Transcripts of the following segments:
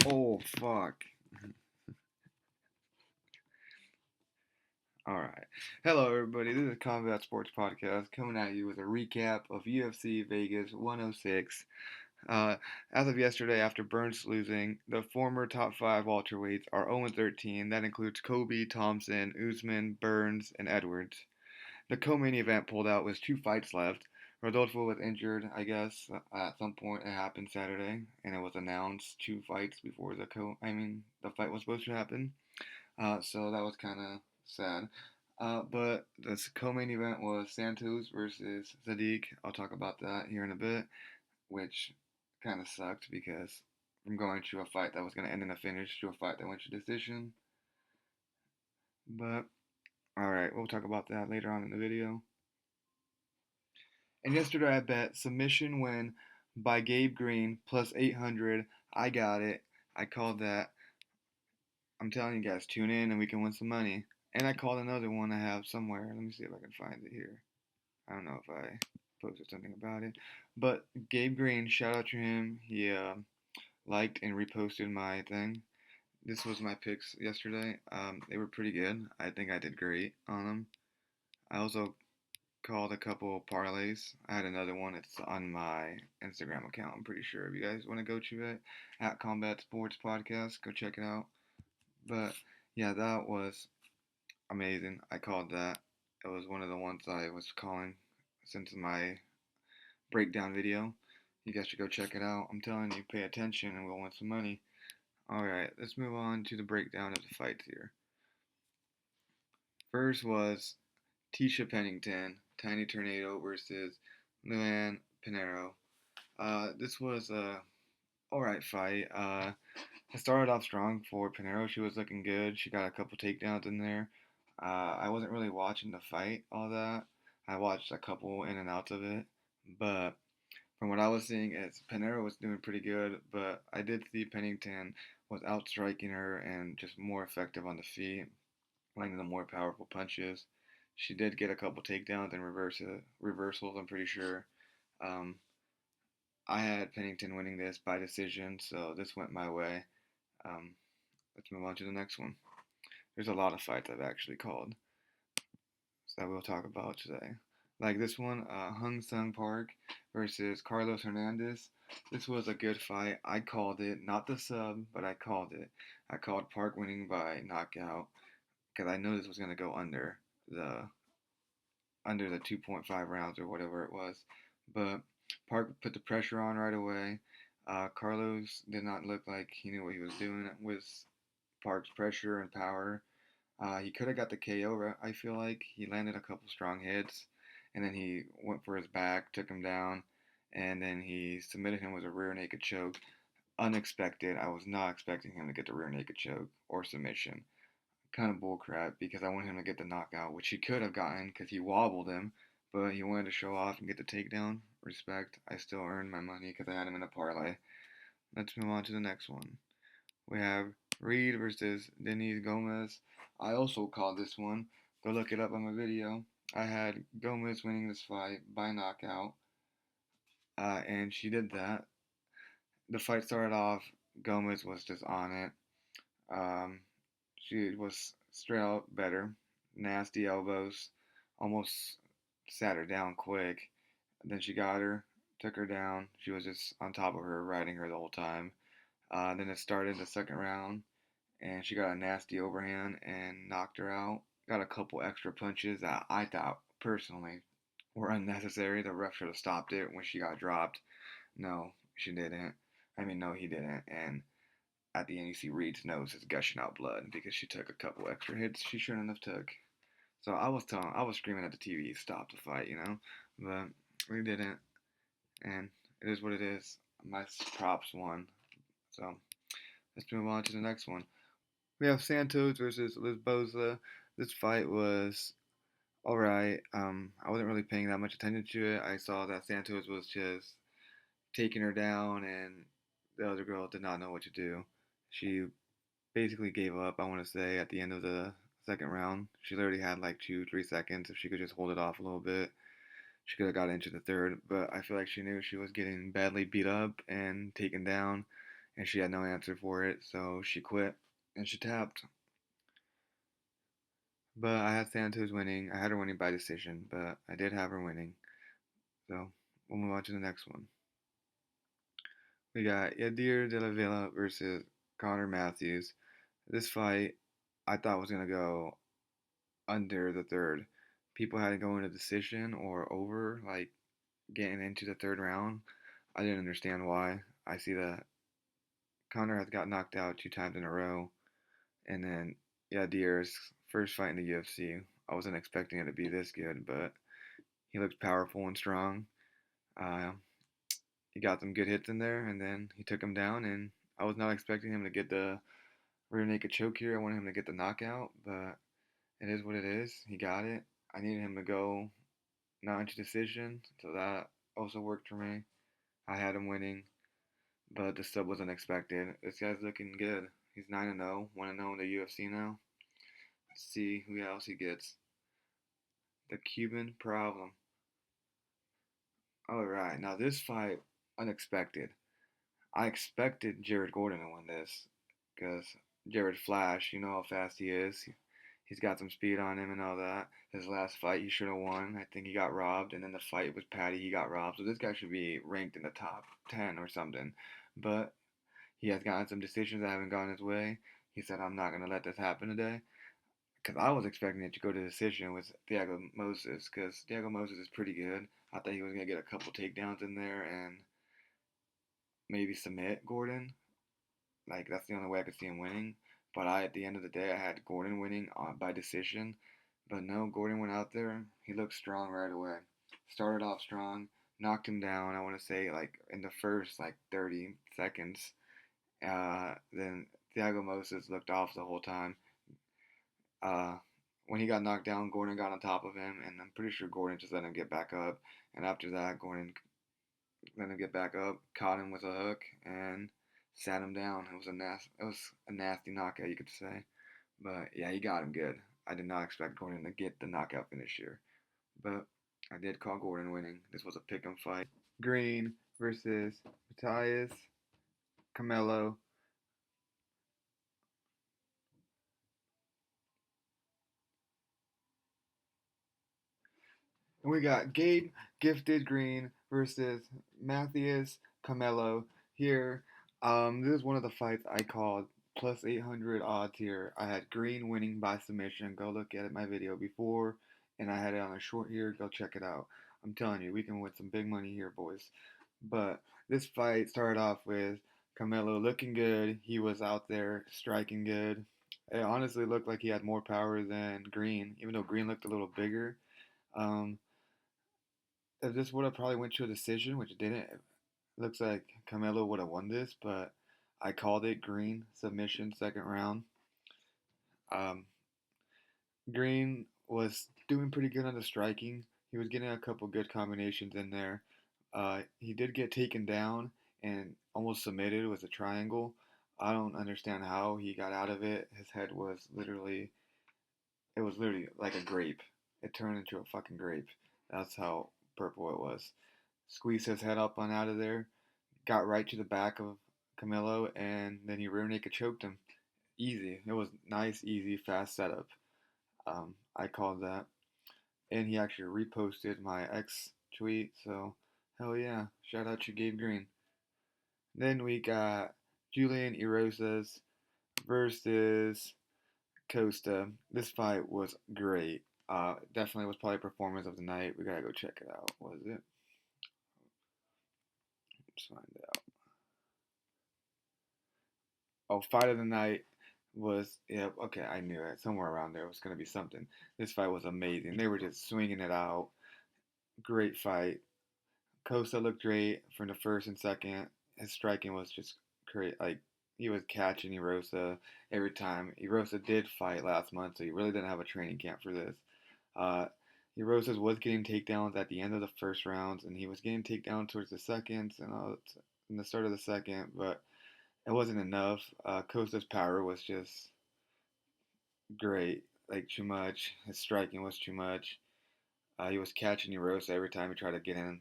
Oh, fuck. Alright. Hello, everybody. This is Combat Sports Podcast coming at you with a recap of UFC Vegas 106. Uh, as of yesterday, after Burns losing, the former top 5 welterweights are 0-13. That includes Kobe, Thompson, Usman, Burns, and Edwards. The co-main event pulled out with 2 fights left. Rodolfo was injured, I guess, at some point. It happened Saturday, and it was announced 2 fights before the fight was supposed to happen. So that was kind of sad. But this co-main event was Santos versus Sadiq. I'll talk about that here in a bit, which kind of sucked because from going to a fight that was going to end in a finish to a fight that went to decision. But all right, we'll talk about that later on in the video. And yesterday I bet submission win by Gabe Green plus 800. I got it. I called that. I'm telling you guys, tune in and we can win some money. And I called another one I have somewhere. Let me see if I can find it here. I don't know if I posted something about it. But Gabe Green, shout out to him. He liked and reposted my thing. This was my picks yesterday. They were pretty good. I think I did great on them. I also called a couple parlays. I had another one. It's on my Instagram account. I'm pretty sure. If you guys want to go to it, at Combat Sports Podcast, go check it out. But yeah, that was amazing. I called that. It was one of the ones I was calling since my breakdown video. You guys should go check it out. I'm telling you, pay attention and we'll win some money. Alright, let's move on to the breakdown of the fights here. First was Tisha Pennington, Tiny Tornado versus Luan Pinheiro. This was a alright fight. It started off strong for Pinheiro. She was looking good. She got a couple takedowns in there. I wasn't really watching the fight all that. I watched a couple in and outs of it, but from what I was seeing, Pinheiro was doing pretty good. But I did see Pennington was outstriking her and just more effective on the feet, landing the more powerful punches. She did get a couple takedowns and reversals. I'm pretty sure. Um, I had Pennington winning this by decision, so this went my way. Um, let's move on to the next one. There's a lot of fights I've actually called that we'll talk about today. Like this one, Hung Sung Park versus Carlos Hernandez. This was a good fight. I called it, not the sub, but I called it. I called Park winning by knockout because I knew this was gonna go the under the 2.5 rounds or whatever it was. But Park put the pressure on right away. Carlos did not look like he knew what he was doing with Park's pressure and power. He could have got the KO, I feel like. He landed a couple strong hits, and then he went for his back, took him down, and then he submitted him with a rear naked choke. Unexpected. I was not expecting him to get the rear naked choke or submission. Kind of bullcrap because I wanted him to get the knockout, which he could have gotten because he wobbled him, but he wanted to show off and get the takedown. Respect. I still earned my money because I had him in a parlay. Let's move on to the next one. We have Reed versus Denise Gomez. I also called this one. Go look it up on my video. I had Gomez winning this fight by knockout, and she did that. The fight started off, Gomez was just on it. Um, she was straight out better. Nasty elbows, almost sat her down quick. Then she got her, took her down. She was just on top of her, riding her the whole time. Then it started the second round, and she got a nasty overhand and knocked her out. Got a couple extra punches that I thought personally were unnecessary. The ref should have stopped it when she got dropped. No, she didn't. No, he didn't. And at the end, you see Reed's nose is gushing out blood because she took a couple extra hits she shouldn't have took. So I was screaming at the TV, stop the fight, but we didn't, and it is what it is. My props won. So let's move on to the next one. We have Santos versus Lisboza. This fight was alright. I wasn't really paying that much attention to it. I saw that Santos was just taking her down, and the other girl did not know what to do. She basically gave up, I want to say, at the end of the second round. She literally had like 2, 3 seconds. If she could just hold it off a little bit, she could have got into the third. But I feel like she knew she was getting badly beat up and taken down, and she had no answer for it, so she quit and she tapped. But I had Santos winning. I had her winning by decision, but I did have her winning. So we'll move on to the next one. We got Yadir De La Villa versus Connor Matthews. This fight I thought was gonna go under the third. People had it going to decision or over, like getting into the third round. I didn't understand why. I see that Connor has got knocked out 2 times in a row, and then Yadir's first fight in the UFC. I wasn't expecting it to be this good, but he looked powerful and strong. Uh, he got some good hits in there, and then he took him down. And I was not expecting him to get the rear naked choke here. I wanted him to get the knockout, but it is what it is. He got it. I needed him to go not into decision, so that also worked for me. I had him winning, but the sub was unexpected. This guy's looking good. He's 9-0, 1-0 in the UFC now. Let's see who else he gets. The Cuban Problem. Alright, now this fight, unexpected. I expected Jared Gordon to win this because Jared Flash, you know how fast he is. He's got some speed on him and all that. His last fight, he should have won. I think he got robbed, and then the fight with Patty, he got robbed. So this guy should be ranked in the top 10 or something. But he has gotten some decisions that haven't gone his way. He said, I'm not going to let this happen today. Because I was expecting it to go to decision with Thiago Moses, because Thiago Moses is pretty good. I thought he was going to get a couple takedowns in there and maybe submit Gordon. Like, that's the only way I could see him winning. But at the end of the day, I had Gordon winning by decision. But no, Gordon went out there. He looked strong right away. Started off strong, knocked him down, I want to say, like, in the first, like, 30 seconds. Then Thiago Moses looked off the whole time. Uh, when he got knocked down, Gordon got on top of him, and I'm pretty sure Gordon just let him get back up. And after that, Gordon let him get back up, caught him with a hook, and sat him down. It was a nasty knockout, you could say. But yeah, he got him good. I did not expect Gordon to get the knockout finish here, but I did call Gordon winning. This was a pick'em fight. Green versus Matthias Camelo. And we got Gabe Gifted Green versus Matthias Camelo here. This is one of the fights I called plus 800 odds here. I had Green winning by submission. Go look at it, my video before, and I had it on a short here. Go check it out. I'm telling you, we can win some big money here, boys. But this fight started off with Camelo looking good. He was out there striking good. It honestly looked like he had more power than Green, even though Green looked a little bigger. Um, if this would have probably went to a decision, which it didn't, it looks like Camelo would have won this, but I called it Green submission second round. Um, Green was doing pretty good on the striking. He was getting a couple good combinations in there. He did get taken down and almost submitted with a triangle. I don't understand how he got out of it. His head was literally, it was literally like a grape. It turned into a fucking grape. That's how purple it was. Squeezed his head up on out of there, got right to the back of Camilo, and then he rear naked choked him. Easy. It was nice, easy, fast setup. I called that. And he actually reposted my ex tweet, so hell yeah. Shout out to Gabe Green. Then we got Julian Erosas versus Costa. This fight was great. Definitely was probably performance of the night. We gotta go check it out. Was it? Let's find out. Oh, fight of the night was, yeah, okay, I knew it. Somewhere around there was going to be something. This fight was amazing. They were just swinging it out. Great fight. Costa looked great from the first and second. His striking was just great. Like, he was catching Erosa every time. Erosa did fight last month, so he really didn't have a training camp for this. Uh, Erosa was getting takedowns at the end of the first rounds, and he was getting takedowns towards the seconds and in the start of the second, but it wasn't enough. Costa's power was just great, like too much. His striking was too much. He was catching Erosa every time he tried to get in.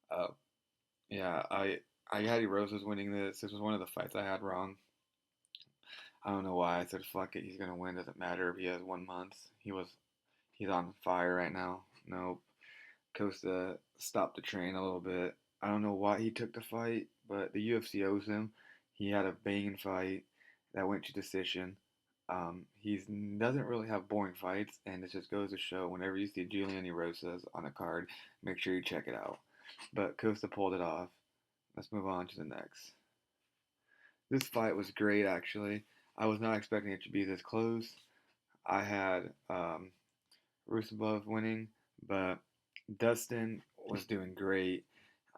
Uh, yeah, I I had Roses winning this. This was one of the fights I had wrong. I don't know why I said fuck it. He's gonna win. Doesn't matter if he has 1 month. He's on fire right now. Nope. Costa stopped the train a little bit. I don't know why he took the fight, but the UFC owes him. He had a banging fight that went to decision. He doesn't really have boring fights, and it just goes to show whenever you see Julian Rosas on a card, make sure you check it out. But Costa pulled it off. Let's move on to the next. This fight was great, actually. I was not expecting it to be this close. I had Rusubov winning, but Dustin was doing great.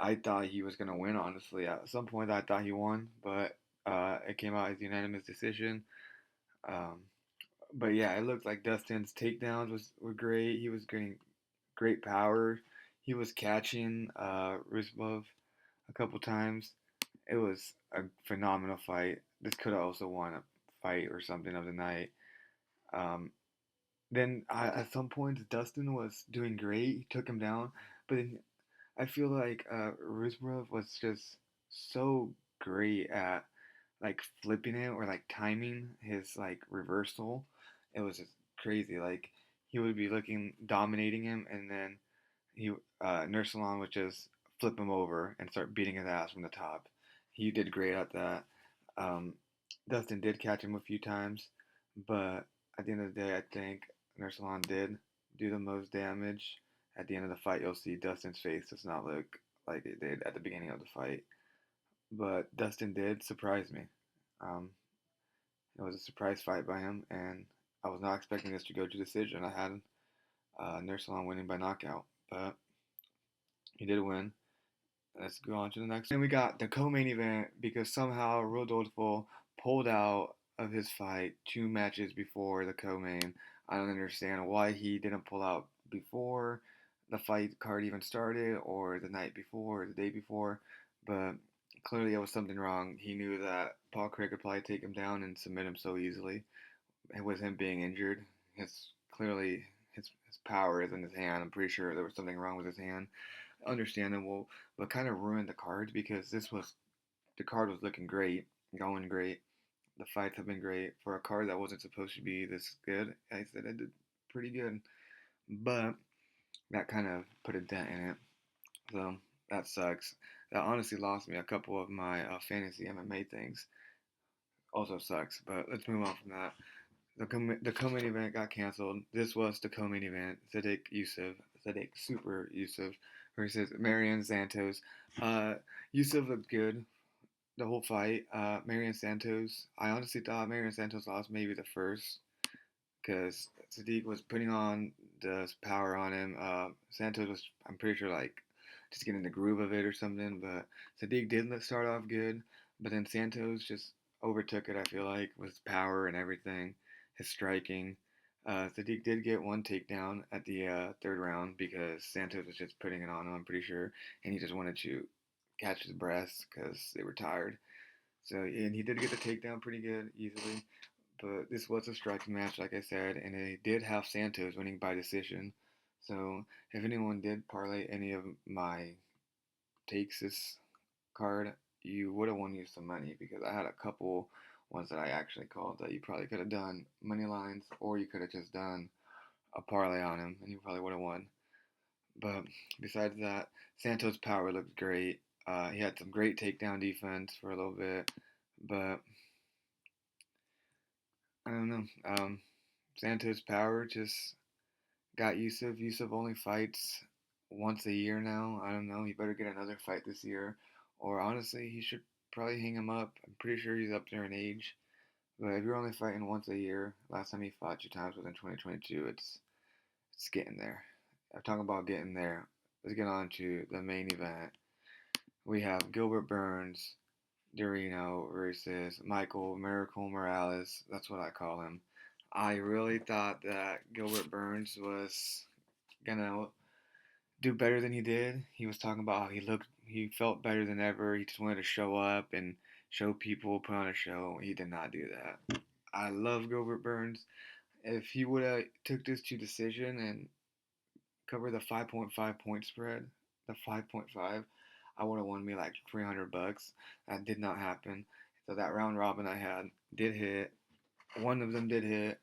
I thought he was going to win, honestly. At some point, I thought he won, but it came out as unanimous decision. Um, but yeah, it looked like Dustin's takedowns were great. He was getting great power. He was catching Rusubov a couple times. It was a phenomenal fight. This could have also won a fight or something of the night. Um, then at some points, Dustin was doing great. He took him down, but then I feel like Rusberov was just so great at like flipping it or like timing his like reversal. It was just crazy. Like he would be looking dominating him, and then he Nursulon would just flip him over and start beating his ass from the top. He did great at that. Um, Dustin did catch him a few times, but at the end of the day, I think Nursulon did do the most damage. At the end of the fight, you'll see Dustin's face does not look like it did at the beginning of the fight. But Dustin did surprise me. Um, it was a surprise fight by him, and I was not expecting this to go to decision. I had Nursulon winning by knockout, but he did win. Let's go on to the next. Then we got the co-main event because somehow Rodolfo pulled out of his fight 2 matches before the co-main. I don't understand why he didn't pull out before the fight card even started or the night before or the day before, but clearly there was something wrong. He knew that Paul Craig could probably take him down and submit him so easily. And with him being injured, his power is in his hand. I'm pretty sure there was something wrong with his hand, understandable, but kind of ruined the cards because the card was looking great, going great. The fights have been great for a card that wasn't supposed to be this good. I said it did pretty good, but that kind of put a dent in it. So that sucks. That honestly lost me a couple of my fantasy MMA things. Also sucks, but let's move on from that. The co-main event got canceled. This was the co-main event. Sadiq Super Yusuf versus Marion Santos. Yusuf looked good the whole fight. Marion Santos, I honestly thought Marion Santos lost maybe the first because Sadiq was putting on the power on him. Santos was, I'm pretty sure, like just getting the groove of it or something. But Sadiq did start off good, but then Santos just overtook it. I feel like with his power and everything, his striking. Sadiq did get one takedown at the third round because Santos was just putting it on him. I'm pretty sure, and he just wanted to catch his breath because they were tired. So and he did get the takedown pretty good easily. But this was a striking match, like I said, and it did have Santos winning by decision. So if anyone did parlay any of my takes this card, you would have won you some money because I had a couple ones that I actually called that you probably could have done money lines or you could have just done a parlay on him and you probably would have won. But besides that, Santos' power looked great. He had some great takedown defense for a little bit, but I don't know. Santos' power just got Yusuf. Yusuf only fights once a year now. I don't know. He better get another fight this year. Or honestly, he should probably hang him up. I'm pretty sure he's up there in age. But if you're only fighting once a year, last time he fought 2 times was in 2022. It's getting there. I'm talking about getting there. Let's get on to the main event. We have Gilbert Burns, Dorino versus Michael Miracle Morales. That's what I call him. I really thought that Gilbert Burns was gonna do better than he did. He was talking about how he felt better than ever. He just wanted to show up and show people, put on a show. He did not do that. I love Gilbert Burns. If he would have took this to decision and covered the 5.5 point spread, the 5.5, I would have won me like $300. That did not happen. So that round robin I had did hit. One of them did hit.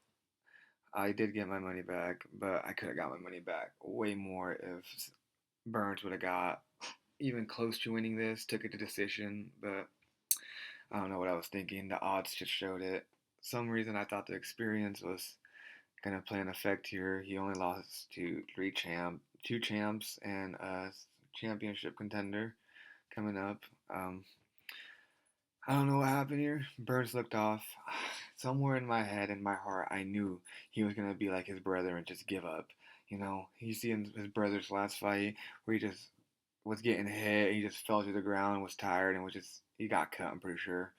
I did get my money back, but I could have got my money back way more if Burns would have got even close to winning this, took it to decision, but I don't know what I was thinking. The odds just showed it. Some reason I thought the experience was gonna play an effect here. He only lost to two champs, and a championship contender coming up. Um, I don't know what happened here. Burns looked off. Somewhere in my head, in my heart, I knew he was gonna be like his brother and just give up. You know, you see in his brother's last fight where he just was getting hit, he just fell to the ground, was tired, and was just he got cut. I'm pretty sure.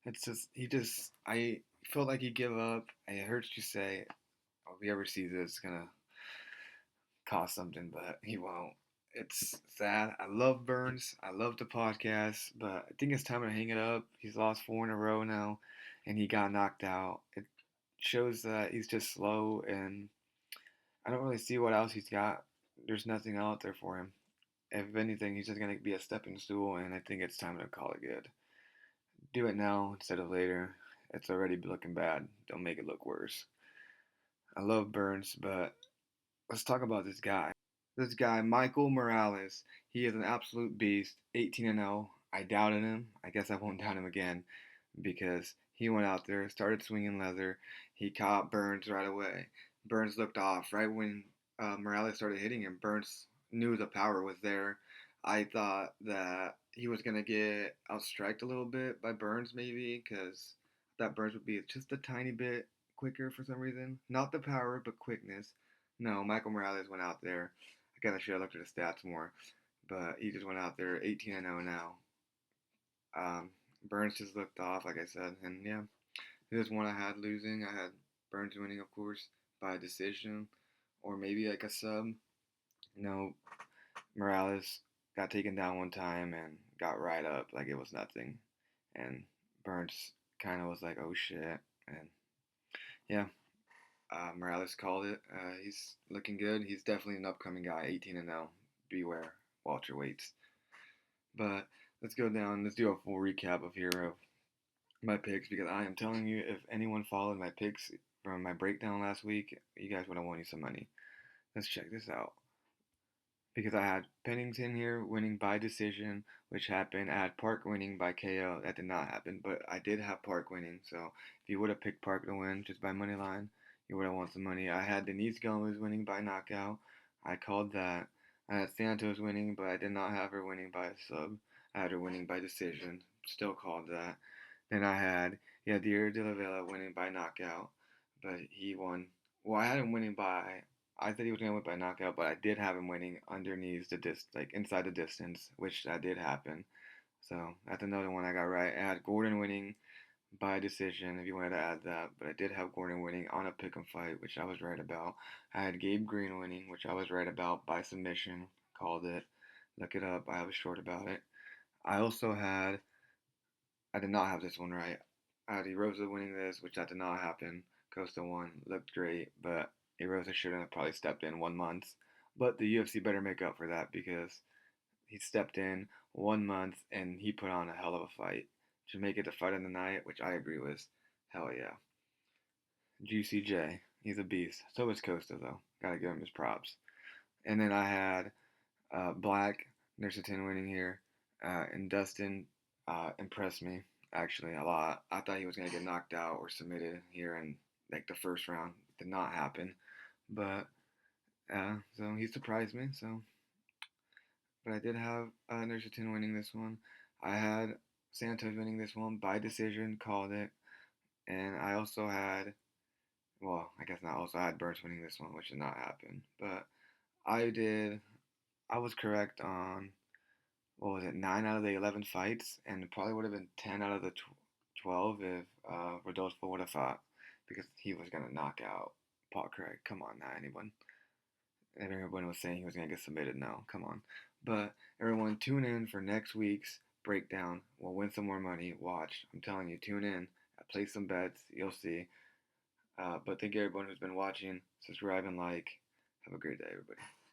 It's just I felt like he'd give up. It hurts to say, if he ever sees this, it's gonna cost something, but he won't. It's sad. I love Burns. I love the podcast, but I think it's time to hang it up. He's lost four in a row now, and he got knocked out. It shows that he's just slow, and I don't really see what else he's got. There's nothing out there for him. If anything, he's just gonna be a stepping stool, and I think it's time to call it good. Do it now instead of later. It's already looking bad. Don't make it look worse. I love Burns, but let's talk about this guy. This guy, Michael Morales, he is an absolute beast. 18 and 0. I doubted him. I guess I won't doubt him again because he went out there, started swinging leather. He caught Burns right away. Burns looked off right when Morales started hitting him. Burns knew the power was there. I thought that he was gonna get outstriked a little bit by Burns, maybe, because that Burns would be just a tiny bit quicker for some reason. Not the power, but quickness. No, Michael Morales went out there. I guess I should have looked at his stats more, but he just went out there 18 and 0 now. Um, Burns just looked off, like I said, and yeah, this one I had losing. I had Burns winning, of course, by decision, or maybe like a sub. No, Morales got taken down one time and got right up like it was nothing, and Burns kind of was like, "Oh shit," and yeah, Morales called it. He's looking good. He's definitely an upcoming guy, 18 and 0. Beware, welterweights. But let's go down. Let's do a full recap of here of my picks because I am telling you, if anyone followed my picks from my breakdown last week, you guys would have won you some money. Let's check this out. Because I had Pennington here winning by decision, which happened. I had Park winning by KO. That did not happen, but I did have Park winning. So if you would have picked Park to win just by money line, you would have won some money. I had Denise Gomez winning by knockout. I called that. I had Santos winning, but I did not have her winning by a sub. I had her winning by decision. Still called that. Then I had Yadir de la Vela winning by knockout, but he won. Well, I had him winning by I said he was gonna win by knockout, but I did have him winning underneath like inside the distance, which that did happen. So that's another one I got right. I had Gordon winning by decision, if you wanted to add that, but I did have Gordon winning on a pick 'em fight, which I was right about. I had Gabe Green winning, which I was right about by submission. Called it. Look it up. I was short about it. I also had. I did not have this one right. I had Erosa winning this, which that did not happen. Costa won. Looked great, but Erosa should have probably stepped in 1 month. But the UFC better make up for that because he stepped in 1 month and he put on a hell of a fight to make it the fight of the night, which I agree with. Hell yeah. Juicy J, he's a beast. So is Costa though. Gotta give him his props. And then I had Black Nursitin winning here, and Dustin impressed me actually a lot. I thought he was gonna get knocked out or submitted here in like the first round. Did not happen, but so he surprised me. So, but I did have Nursitin winning this one. I had Santos winning this one by decision, called it, and I also had. Well, I guess not. Also, I had Burns winning this one, which did not happen. But I did. I was correct on what was it, 9 out of the 11 fights, and it probably would have been 10 out of the 12 if Rodolfo would have fought because he was gonna knock out Paul Craig. Come on, now anyone. Everyone was saying he was gonna get submitted. No, come on. But everyone, tune in for next week's breakdown. We'll win some more money. Watch, I'm telling you, tune in. Place some bets. You'll see. But thank you everyone who's been watching. Subscribe and like. Have a great day, everybody.